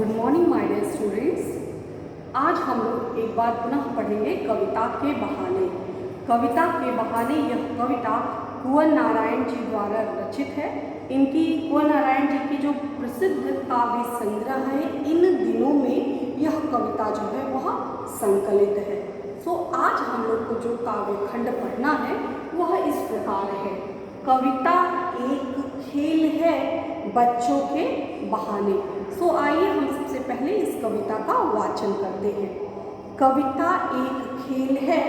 Good morning my dear students. आज हम लोग एक बार पुनः पढ़ेंगे कविता के बहाने। कविता के बहाने यह कविता कुंवर नारायण जी द्वारा रचित है। इनकी कुंवर नारायण जी की जो प्रसिद्ध काव्य संग्रह है, इन दिनों में यह कविता जो है वह संकलित है। सो आज हम लोग को जो काव्य खंड पढ़ना है वह इस प्रकार है। कविता एक खेल है बच्चों के बहाने। सो आइए हम सबसे पहले इस कविता का वाचन करते हैं। कविता एक खेल है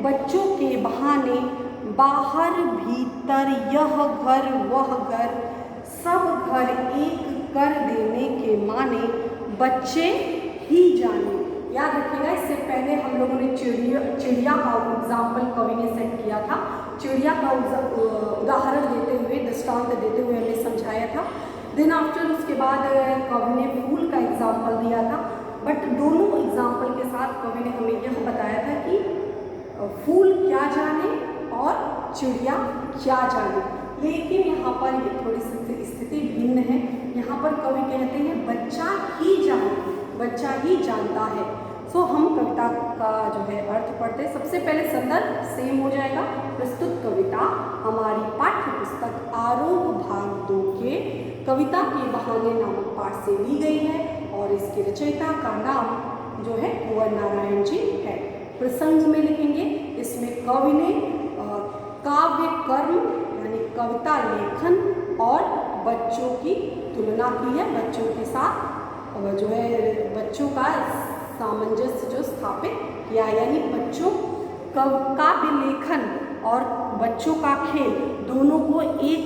बच्चों के बहाने, बाहर भीतर यह घर वह घर, सब घर एक कर देने के माने, बच्चे ही जाने। याद रखिएगा, इससे पहले हम लोगों ने चिड़िया का एग्जाम्पल कवि ने सेट किया था। चिड़िया का उदाहरण देते हुए, दृष्टांत देते हुए हमें समझाया था। देन आफ्टर उसके बाद कवि ने फूल का एग्जाम्पल दिया था। बट दोनों एग्जाम्पल के साथ कवि ने हमें यह बताया था कि फूल क्या जाने और चिड़िया क्या जाने। लेकिन यहाँ पर ये थोड़ी सी स्थिति भिन्न है। यहाँ पर कवि कहते हैं बच्चा ही जाने, बच्चा ही जानता है। सो हम कविता का जो है अर्थ पढ़ते हैं। सबसे पहले संदर्भ सेम हो जाएगा। प्रस्तुत कविता हमारी पाठ्य पुस्तक आरोह भाग 2 के कविता के बहाने नामक पाठ से ली गई है और इसके रचयिता का नाम जो है कुंवर नारायण जी है। प्रसंग में लिखेंगे, इसमें कवि ने काव्य कर्म यानी कविता लेखन और बच्चों की तुलना की है। बच्चों के साथ जो है बच्चों का सामंजस्य जो स्थापित किया, यानी बच्चों काव्य लेखन और बच्चों का खेल दोनों को एक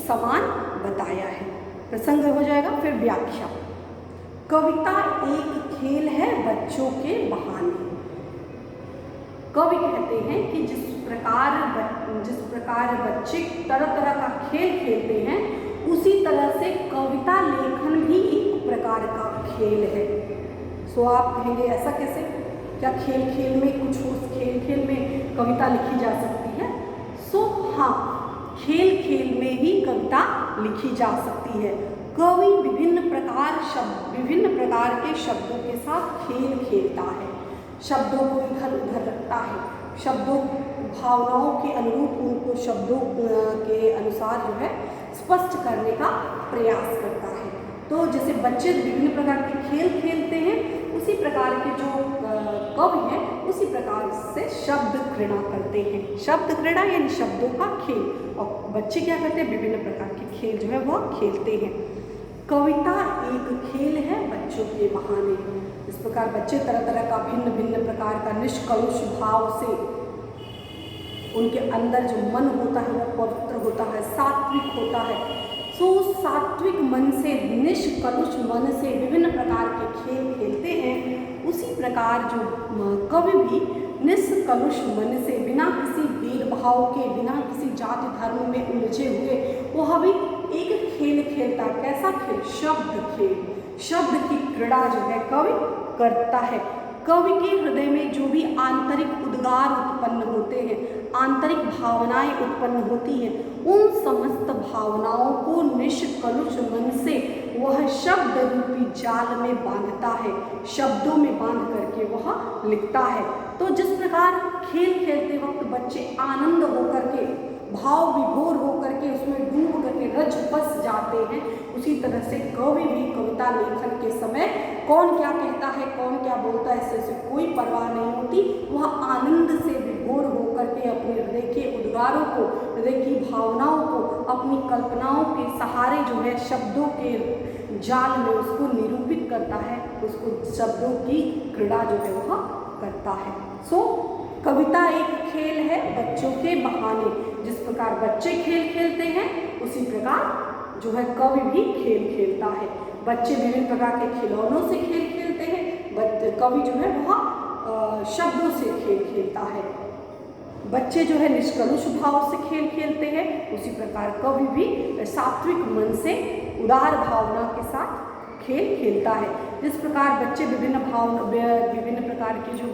समान बताया है। प्रसंग हो जाएगा। फिर व्याख्या। कविता एक खेल है बच्चों के बहाने। कवि कहते हैं कि जिस प्रकार बच्चे तरह तरह का खेल खेलते हैं, उसी तरह से कविता लेखन भी एक प्रकार का खेल है। सो आप कहेंगे ऐसा कैसे? क्या खेल खेल में कुछ उस खेल में कविता लिखी जा सकती है? सो हाँ, खेल खेल में भी कविता लिखी जा सकती है। कवि विभिन्न प्रकार के शब्दों के साथ खेल खेलता है। शब्दों को इधर उधर रखता है, शब्दों भावनाओं के अनुरूप उनको शब्दों के अनुसार जो है स्पष्ट करने का प्रयास करता है। तो जैसे बच्चे विभिन्न प्रकार के खेल खेलते हैं, उसी प्रकार के जो कवि हैं उसी प्रकार से शब्द क्रीड़ा करते हैं। शब्द क्रीड़ा यानी शब्दों का खेल। और बच्चे क्या करते हैं? विभिन्न प्रकार के खेल जो है वह खेलते हैं। कविता एक खेल है बच्चों के बहाने। इस प्रकार बच्चे तरह तरह का भिन्न प्रकार का निष्कलुष भाव से, उनके अंदर जो मन होता है वो पवित्र होता है, सात्विक होता है। सो सात्विक मन से, निष्कलुष मन से विभिन्न प्रकार के खेल खेलते हैं। उसी प्रकार जो कवि भी निष्कलुष मन से, बिना किसी भेदभाव के, बिना किसी जाति धर्म में उलझे हुए, वह भी एक खेल खेलता। कैसा खेल? शब्द खेल। शब्द की क्रीड़ा जो है कवि करता है। कवि के हृदय में जो भी आंतरिक उद्गार उत्पन्न होते हैं, आंतरिक भावनाएं उत्पन्न होती हैं, उन समस्त भावनाओं को निष्कलुष मन से वह शब्द रूपी जाल में बांधता है, शब्दों में बांध करके वह लिखता है। तो जिस प्रकार खेल खेलते वक्त बच्चे आनंद होकर के, भाव विभोर होकर के, उसमें डूब करके रच बस जाते हैं, उसी तरह से कवि भी कविता लेखन के समय कौन क्या कहता है, कौन क्या बोलता है, इससे कोई परवाह नहीं होती। वह आनंद से विभोर होकर के अपने हृदय के उद्गारों को, हृदय की भावनाओं को, अपनी कल्पनाओं के सहारे जो है शब्दों के जाल में उसको निरूपित करता है, उसको शब्दों की क्रीड़ा जो है वह करता है। सो कविता एक खेल है बच्चों के बहाने। जिस प्रकार बच्चे खेल खेलते हैं, उसी प्रकार जो है कवि भी खेल खेलता है। बच्चे विभिन्न प्रकार के खिलौनों से खेल खेलते हैं, कवि जो है वह शब्दों से खेल खेलता है। बच्चे जो है निष्कलुष भाव से खेल खेलते हैं, उसी प्रकार कवि भी सात्विक मन से, उदार भावना के साथ खेल खेलता है। जिस प्रकार बच्चे विभिन्न प्रकार के जो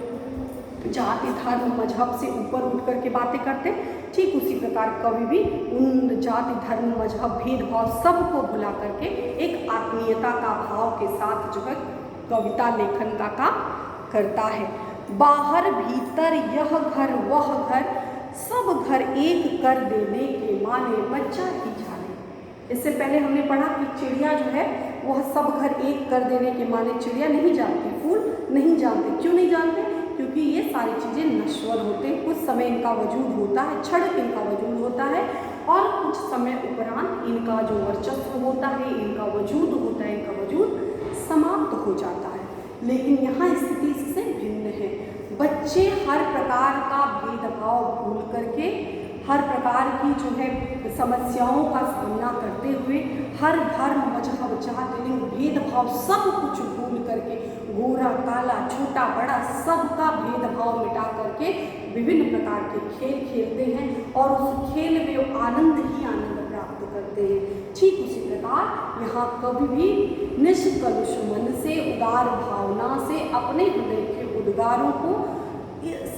जाति धर्म मजहब से ऊपर उठ करके बातें करते, ठीक उसी प्रकार कवि भी उन जाति धर्म मजहब भेदभाव सबको भुला करके एक आत्मीयता का भाव के साथ जो है कविता लेखन का काम करता है। बाहर भीतर यह घर वह घर, सब घर एक कर देने के माने बच्चा ही जाने। इससे पहले हमने पढ़ा कि चिड़िया जो है वह सब घर एक कर देने के माने चिड़िया नहीं जानती, फूल नहीं जानते। क्यों नहीं जानते? क्योंकि ये सारी चीज़ें नश्वर होते हैं, कुछ समय इनका वजूद होता है, क्षण इनका वजूद होता है और कुछ समय उपरांत इनका जो वर्चस्व होता है, इनका वजूद होता है, इनका वजूद समाप्त हो जाता है। लेकिन यहाँ स्थिति इससे भिन्न है। बच्चे हर प्रकार का भेदभाव भूल करके, हर प्रकार की जो है समस्याओं का सामना करते हुए, हर धर्म मजहब जाति लिंग भेदभाव सब कुछ भूल करके, गोरा काला छोटा बड़ा सबका भेदभाव मिटा करके विभिन्न प्रकार के खेल खेलते हैं और उस खेल में आनंद ही आनंद प्राप्त करते हैं। ठीक उसी प्रकार यहाँ कवि भी निष्कलुष मन से, उदार भावना से अपने हृदय के उद्गारों को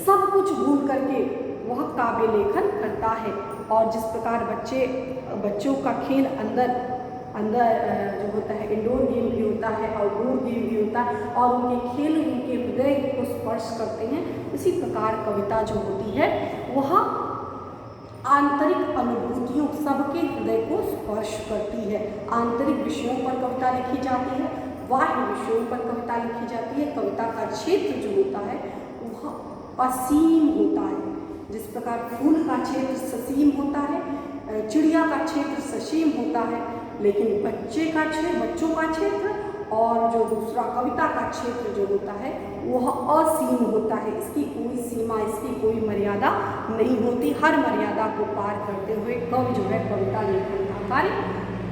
सब कुछ भूल करके वह काव्य लेखन करता है। और जिस प्रकार बच्चों का खेल अंदर जो होता है इंडोर गेम भी होता है, आउटडोर गेम भी होता है और उनके खेल उनके हृदय को स्पर्श करते हैं, उसी प्रकार कविता जो होती है वह आंतरिक अनुभूतियों सबके हृदय को स्पर्श करती है। आंतरिक विषयों पर कविता लिखी जाती है, बाह्य विषयों पर कविता लिखी जाती है। कविता का क्षेत्र जो होता है वह असीम होता है। जिस प्रकार फूल का क्षेत्र ससीम होता है, चिड़िया का क्षेत्र ससीम होता है, लेकिन बच्चों का क्षेत्र और जो दूसरा कविता का क्षेत्र जो होता है वह असीम होता है। इसकी कोई सीमा, इसकी कोई मर्यादा नहीं होती। हर मर्यादा को पार करते हुए कवि जो है कविता लेखन का कार्य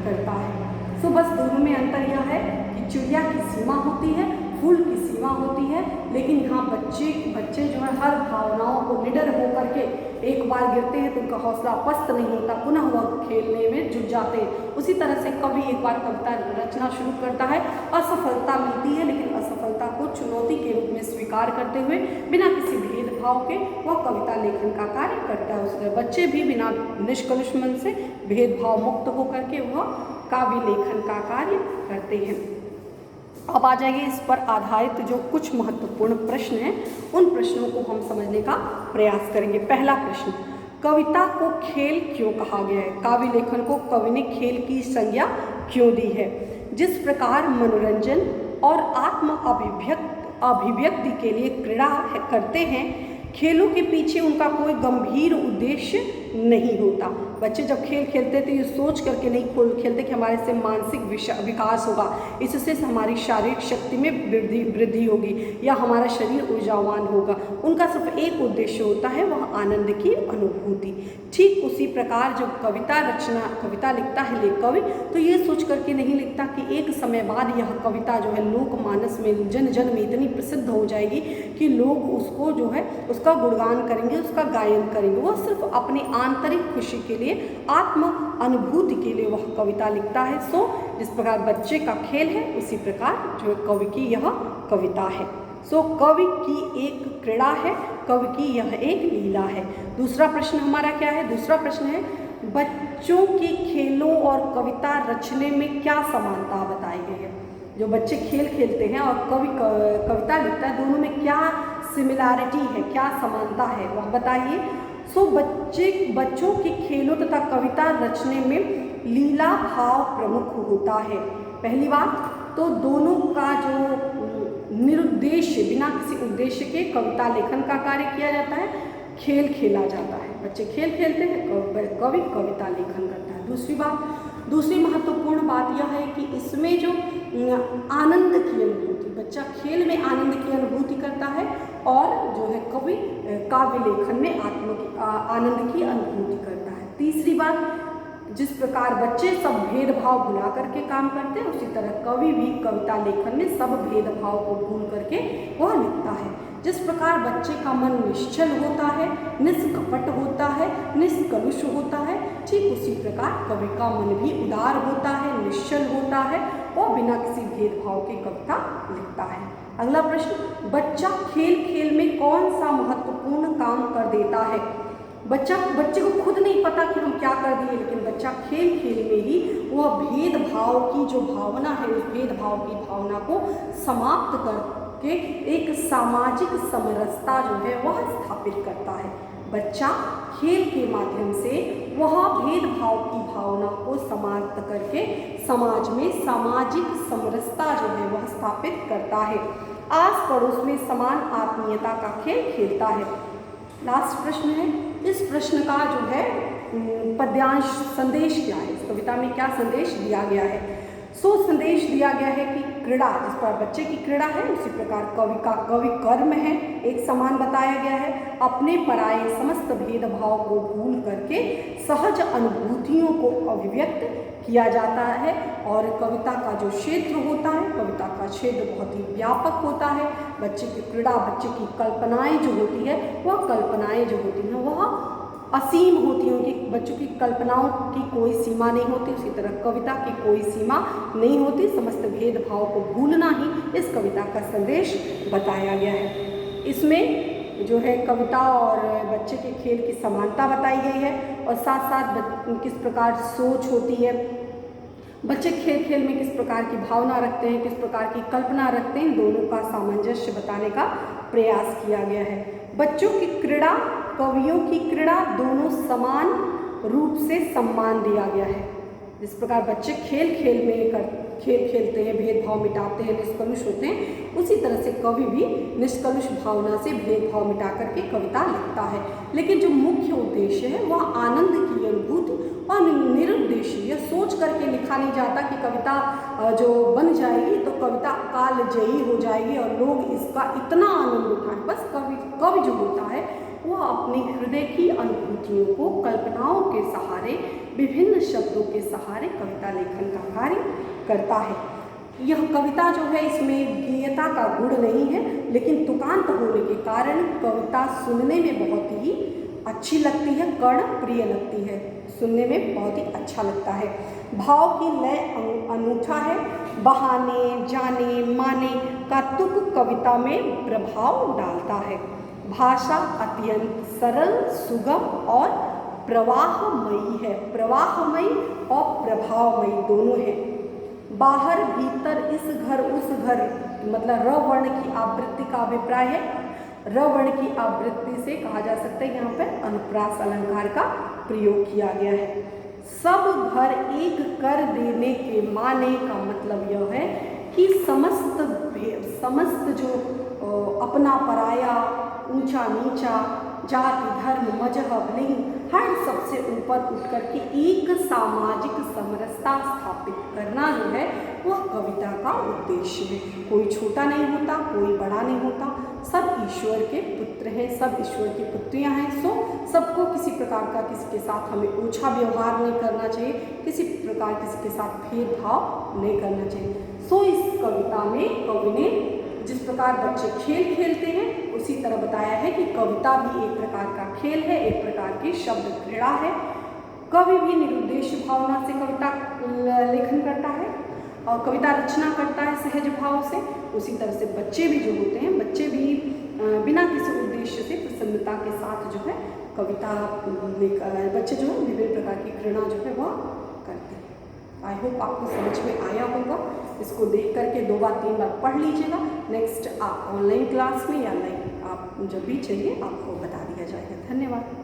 करता है। तो बस दोनों में अंतर यह है कि चिड़िया की सीमा होती है, फूल की सीमा होती है, लेकिन यहाँ बच्चे जो है हर भावनाओं को निडर होकर के एक बार गिरते हैं तो उनका हौसला पस्त नहीं होता, पुनः वह खेलने में जुट जाते हैं। उसी तरह से कवि एक बार कविता रचना शुरू करता है, असफलता मिलती है, लेकिन असफलता को चुनौती के रूप में स्वीकार करते हुए बिना किसी भेदभाव के वह कविता लेखन का कार्य करता है। उसके बच्चे भी बिना निष्कलुष मन से भेदभाव मुक्त होकर के वह काव्य लेखन का कार्य करते हैं। अब आ जाएंगे इस पर आधारित जो कुछ महत्वपूर्ण प्रश्न हैं, उन प्रश्नों को हम समझने का प्रयास करेंगे। पहला प्रश्न, कविता को खेल क्यों कहा गया है? काव्य लेखन को कवि ने खेल की संज्ञा क्यों दी है? जिस प्रकार मनोरंजन और आत्म अभिव्यक्ति के लिए क्रीड़ा करते हैं, खेलों के पीछे उनका कोई गंभीर उद्देश्य नहीं होता। बच्चे जब खेल खेलते तो ये सोच करके नहीं खेलते कि हमारे से मानसिक विकास होगा, इससे हमारी शारीरिक शक्ति में वृद्धि होगी या हमारा शरीर ऊर्जावान होगा। उनका सिर्फ एक उद्देश्य होता है, वह आनंद की अनुभूति। ठीक उसी प्रकार जब कविता लिखता है कवि, तो ये सोच करके नहीं लिखता कि एक समय बाद यह कविता जो है लोकमानस में जन में इतनी प्रसिद्ध हो जाएगी कि लोग उसको जो है उसका गुणगान करेंगे, उसका गायन करेंगे। वह सिर्फ अपनी आंतरिक खुशी के लिए, आत्म अनुभूति के लिए वह कविता लिखता है। सो जिस प्रकार बच्चे का खेल है, उसी प्रकार जो कवि की यह कविता है। सो कवि की एक क्रीड़ा है, कवि की यह एक लीला है। दूसरा प्रश्न हमारा क्या है? दूसरा प्रश्न है, बच्चों के खेलों और कविता रचने में क्या समानता बताई गई है? जो बच्चे खेल खेलते हैं और कवि कविता लिखता है, दोनों में क्या सिमिलैरिटी है, क्या समानता है, वह बताइए। सो बच्चों के खेलों तथा कविता रचने में लीला भाव प्रमुख होता है। पहली बात तो दोनों का जो निरुद्देश्य, बिना किसी उद्देश्य के कविता लेखन का कार्य किया जाता है, खेल खेला जाता है। बच्चे खेल खेलते हैं, कवि कविता लेखन करता है। दूसरी महत्वपूर्ण बात यह है कि इसमें जो आनंद की अनुभूति, बच्चा खेल में आनंद की अनुभूति करता है और जो है कवि काव्य लेखन में आनंद की अनुभूति करता है। तीसरी बात, जिस प्रकार बच्चे सब भेदभाव भुला करके काम करते हैं, उसी तरह कवि भी कविता लेखन में सब भेदभाव को भूल करके वह लिखता है। जिस प्रकार बच्चे का मन निश्चल होता है, निष्कपट होता है, निष्कलुष होता है, ठीक उसी प्रकार कवि का मन भी उदार होता है, निश्चल होता है और बिना किसी भेदभाव के कविता लिखता है। अगला प्रश्न, बच्चा खेल खेल में कौन सा महत्वपूर्ण काम कर देता है? बच्चे को खुद नहीं पता कि हम क्या कर दिए, लेकिन बच्चा खेल खेल में ही वह भेदभाव की जो भावना है, उस भेदभाव की भावना को समाप्त करके एक सामाजिक समरसता जो है वह स्थापित करता है। बच्चा खेल के माध्यम से वह भेदभाव की भावना को समाप्त करके समाज में सामाजिक समरसता जो है वह स्थापित करता है। आस पड़ोस में समान आत्मीयता का खेल खेलता है। लास्ट प्रश्न है, इस प्रश्न का जो है पद्यांश संदेश क्या है, इस कविता में क्या संदेश दिया गया है। संदेश दिया गया है कि क्रीड़ा, जिस पर बच्चे की क्रीड़ा है उसी प्रकार कवि का कवि कर्म है, एक समान बताया गया है। अपने पराये समस्त भेदभाव को भूल करके सहज अनुभूतियों को अभिव्यक्त किया जाता है। और कविता का जो क्षेत्र होता है, कविता का क्षेत्र बहुत ही व्यापक होता है। बच्चे की क्रीड़ा, बच्चे की कल्पनाएं जो होती है, वह कल्पनाएं जो होती हैं वह असीम होती हैं। उनकी बच्चों की कल्पनाओं की कोई सीमा नहीं होती, उसी तरह कविता की कोई सीमा नहीं होती। समस्त भेदभाव को भूलना ही इस कविता का संदेश बताया गया है। इसमें जो है कविता और बच्चे के खेल की समानता बताई गई है और साथ साथ किस प्रकार सोच होती है, बच्चे खेल खेल में किस प्रकार की भावना रखते हैं, किस प्रकार की कल्पना रखते हैं, दोनों का सामंजस्य बताने का प्रयास किया गया है। बच्चों की क्रीड़ा, कवियों की क्रीड़ा, दोनों समान रूप से सम्मान दिया गया है। जिस प्रकार बच्चे खेल खेल में खेल खेलते हैं, भेदभाव मिटाते हैं, निष्कलुष होते हैं, उसी तरह से कवि भी निष्कलुष भावना से भेदभाव मिटा करके कविता लिखता है। लेकिन जो मुख्य उद्देश्य है वह आनंद की अनुभूति और निरुद्देश्य, यह सोच करके लिखा नहीं जाता कि कविता जो बन जाएगी तो कविता कालजयी हो जाएगी और लोग इसका इतना आनंद उठाएं। बस कवि जो होता है वह अपने हृदय की अनुभूतियों को कल्पनाओं के सहारे, विभिन्न शब्दों के सहारे कविता लेखन का कार्य करता है। यह कविता जो है इसमें गेयता का गुण नहीं है, लेकिन तुकांत होने के कारण कविता सुनने में बहुत ही अच्छी लगती है, कर्ण प्रिय लगती है, सुनने में बहुत ही अच्छा लगता है। भाव की लय अनूठा है, बहाने, जाने, माने का तुक कविता में प्रभाव डालता है। भाषा अत्यंत सरल, सुगम और प्रवाहमयी है, प्रवाहमयी और प्रभावमयी दोनों है। बाहर भीतर, इस घर उस घर, मतलब र वर्ण की आवृत्ति का अभिप्राय है। र वर्ण की आवृत्ति से कहा जा सकता है, यहाँ पर अनुप्रास अलंकार का प्रयोग किया गया है। सब घर एक कर देने के माने का मतलब यह है कि समस्त जो अपना पराया, ऊंचा नीचा, जाति, धर्म, मजहब, लिंग, हर सबसे ऊपर उठ करके एक सामाजिक समरसता स्थापित करना जो है वह कविता का उद्देश्य है। कोई छोटा नहीं होता, कोई बड़ा नहीं होता, सब ईश्वर के पुत्र हैं, सब ईश्वर की पुत्रियां हैं। सो सबको किसी प्रकार का किसी के साथ हमें ओछा व्यवहार नहीं करना चाहिए, किसी प्रकार किसी के साथ भेदभाव नहीं करना चाहिए। सो इस कविता में कवि ने जिस प्रकार बच्चे खेल खेलते हैं उसी तरह बताया है कि कविता भी एक प्रकार का खेल है, एक प्रकार की शब्द क्रीड़ा है। कवि भी निरुद्देश्य भावना से कविता लेखन करता है और कविता रचना करता है सहज भाव से। उसी तरह से बच्चे भी जो होते हैं, बच्चे भी बिना किसी उद्देश्य से प्रसन्नता के साथ जो है कविता बच्चे जो है विभिन्न प्रकार की क्रीड़ा जो है वह करते हैं। आई होप आपको समझ में आया होगा। इसको देख करके 2 बार 3 बार पढ़ लीजिएगा। नेक्स्ट आप ऑनलाइन क्लास में या नहीं, आप जब भी चाहिए आपको बता दिया जाएगा। धन्यवाद।